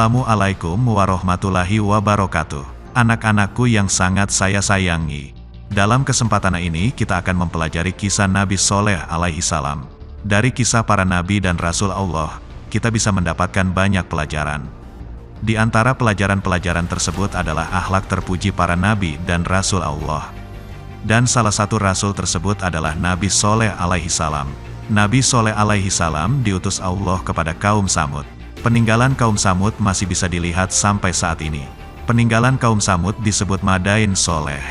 Assalamualaikum warahmatullahi wabarakatuh. Anak-anakku yang sangat saya sayangi. Dalam kesempatan ini kita akan mempelajari kisah Nabi Soleh alaihi salam. Dari kisah para nabi dan rasul Allah, kita bisa mendapatkan banyak pelajaran. Di antara pelajaran-pelajaran tersebut adalah akhlak terpuji para nabi dan rasul Allah. Dan salah satu rasul tersebut adalah Nabi Soleh alaihi salam. Nabi Soleh alaihi salam diutus Allah kepada kaum Samud. Peninggalan kaum Samud masih bisa dilihat sampai saat ini. Peninggalan kaum Samud disebut Madain Soleh.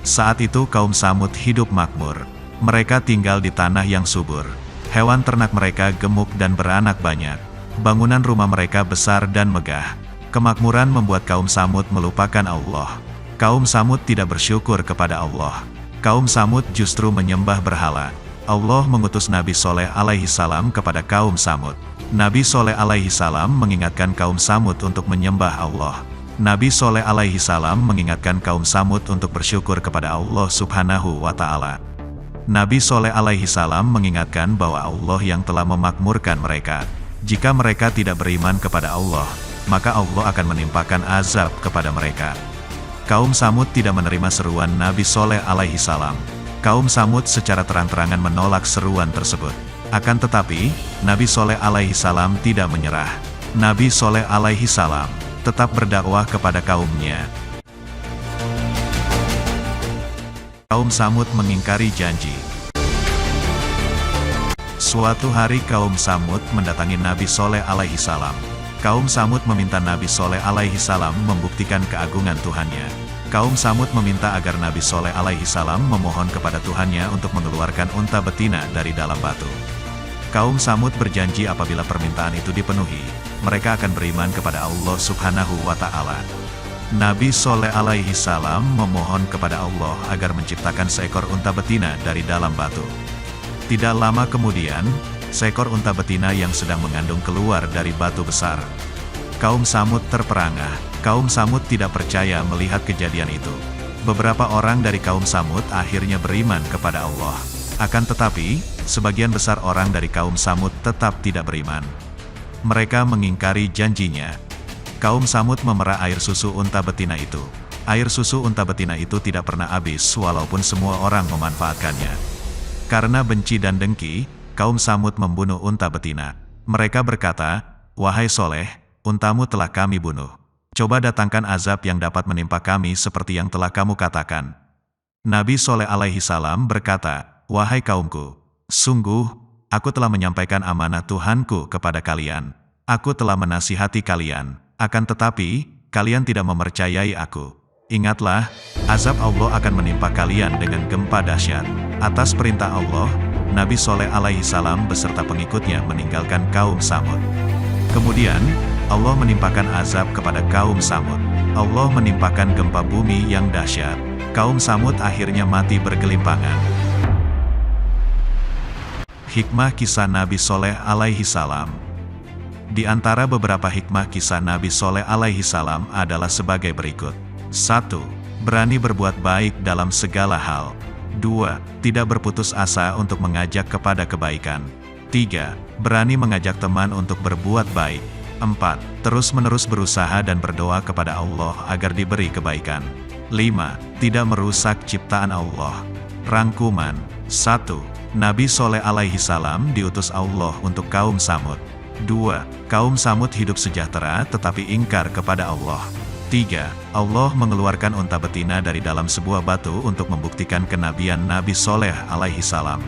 Saat itu kaum Samud hidup makmur. Mereka tinggal di tanah yang subur. Hewan ternak mereka gemuk dan beranak banyak. Bangunan rumah mereka besar dan megah. Kemakmuran membuat kaum Samud melupakan Allah. Kaum Samud tidak bersyukur kepada Allah. Kaum Samud justru menyembah berhala. Allah mengutus Nabi Soleh alaihi salam kepada kaum Samud. Nabi Soleh alaihi salam mengingatkan kaum Samud untuk menyembah Allah. Nabi Soleh alaihi salam mengingatkan kaum Samud untuk bersyukur kepada Allah subhanahu wa ta'ala. Nabi Soleh alaihi salam mengingatkan bahwa Allah yang telah memakmurkan mereka. Jika mereka tidak beriman kepada Allah, maka Allah akan menimpakan azab kepada mereka. Kaum Samud tidak menerima seruan Nabi Soleh alaihi salam. Kaum Samud secara terang-terangan menolak seruan tersebut. Akan tetapi, Nabi Soleh alaihi salam tidak menyerah. Nabi Soleh alaihi salam tetap berdakwah kepada kaumnya. Kaum Samud mengingkari janji. Suatu hari kaum Samud mendatangi Nabi Soleh alaihi salam. Kaum Samud meminta Nabi Soleh alaihi salam membuktikan keagungan Tuhannya. Kaum Samud meminta agar Nabi Soleh alaihi salam memohon kepada Tuhannya untuk mengeluarkan unta betina dari dalam batu. Kaum Samud berjanji apabila permintaan itu dipenuhi, mereka akan beriman kepada Allah subhanahu wa ta'ala. Nabi Soleh alaihi salam memohon kepada Allah agar menciptakan seekor unta betina dari dalam batu. Tidak lama kemudian, seekor unta betina yang sedang mengandung keluar dari batu besar. Kaum Samud terperangah. Kaum Samud tidak percaya melihat kejadian itu. Beberapa orang dari kaum Samud akhirnya beriman kepada Allah. Akan tetapi, sebagian besar orang dari kaum Samud tetap tidak beriman. Mereka mengingkari janjinya. Kaum Samud memerah air susu unta betina itu. Air susu unta betina itu tidak pernah habis walaupun semua orang memanfaatkannya. Karena benci dan dengki, kaum Samud membunuh unta betina. Mereka berkata, "Wahai Soleh, untamu telah kami bunuh. Coba datangkan azab yang dapat menimpa kami seperti yang telah kamu katakan." Nabi Soleh alaihi salam berkata, "Wahai kaumku, sungguh, aku telah menyampaikan amanah Tuhanku kepada kalian. Aku telah menasihati kalian, akan tetapi, kalian tidak mempercayai aku. Ingatlah, azab Allah akan menimpa kalian dengan gempa dahsyat." Atas perintah Allah, Nabi Soleh alaihi salam beserta pengikutnya meninggalkan kaum Samud. Kemudian, Allah menimpakan azab kepada kaum Samud. Allah menimpakan gempa bumi yang dahsyat. Kaum Samud akhirnya mati bergelimpangan. Hikmah kisah Nabi Soleh alaihi salam. Di antara beberapa hikmah kisah Nabi Soleh alaihi salam adalah sebagai berikut. 1. Berani berbuat baik dalam segala hal. 2. Tidak berputus asa untuk mengajak kepada kebaikan. 3. Berani mengajak teman untuk berbuat baik. 4. Terus-menerus berusaha dan berdoa kepada Allah agar diberi kebaikan. 5. Tidak merusak ciptaan Allah. Rangkuman. 1. Nabi Soleh alaihi salam diutus Allah untuk kaum Samud. 2. Kaum Samud hidup sejahtera tetapi ingkar kepada Allah. 3. Allah mengeluarkan unta betina dari dalam sebuah batu untuk membuktikan kenabian Nabi Soleh alaihi salam.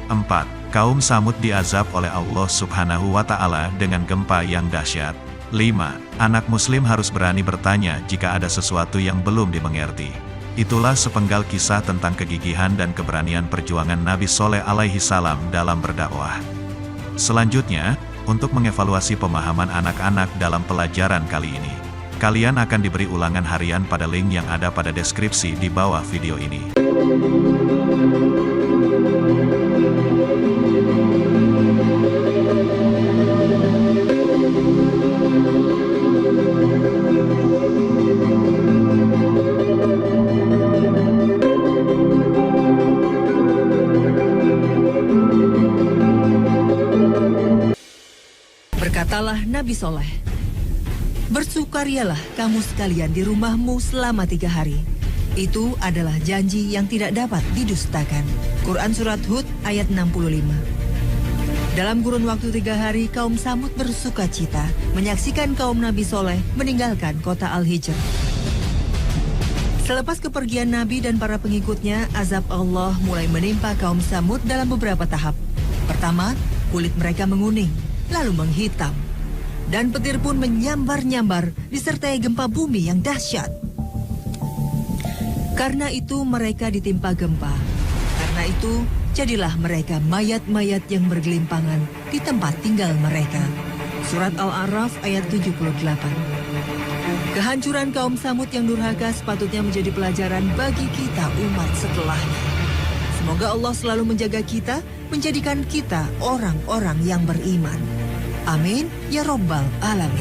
4. Kaum Samud diazab oleh Allah subhanahu wa ta'ala dengan gempa yang dahsyat. 5. Anak muslim harus berani bertanya jika ada sesuatu yang belum dimengerti. Itulah sepenggal kisah tentang kegigihan dan keberanian perjuangan Nabi Soleh alaihi salam dalam berdakwah. Selanjutnya, untuk mengevaluasi pemahaman anak-anak dalam pelajaran kali ini, kalian akan diberi ulangan harian pada link yang ada pada deskripsi di bawah video ini. Berkatalah Nabi Soleh, Bersukarialah kamu sekalian di rumahmu selama 3 hari. Itu adalah janji yang tidak dapat didustakan. Quran Surat Hud ayat 65. Dalam kurun waktu 3 hari, kaum Samud bersuka cita menyaksikan kaum Nabi Soleh meninggalkan kota Al-Hijr. Selepas kepergian Nabi dan para pengikutnya, azab Allah mulai menimpa kaum Samud dalam beberapa tahap. Pertama, kulit mereka menguning, lalu menghitam. Dan petir pun menyambar-nyambar disertai gempa bumi yang dahsyat. Karena itu mereka ditimpa gempa. Karena itu jadilah mereka mayat-mayat yang bergelimpangan di tempat tinggal mereka. Surat Al-A'raf ayat 78. Kehancuran kaum Samud yang durhaka sepatutnya menjadi pelajaran bagi kita umat setelahnya. Semoga Allah selalu menjaga kita, menjadikan kita orang-orang yang beriman. Amin ya Rabbal Alamin.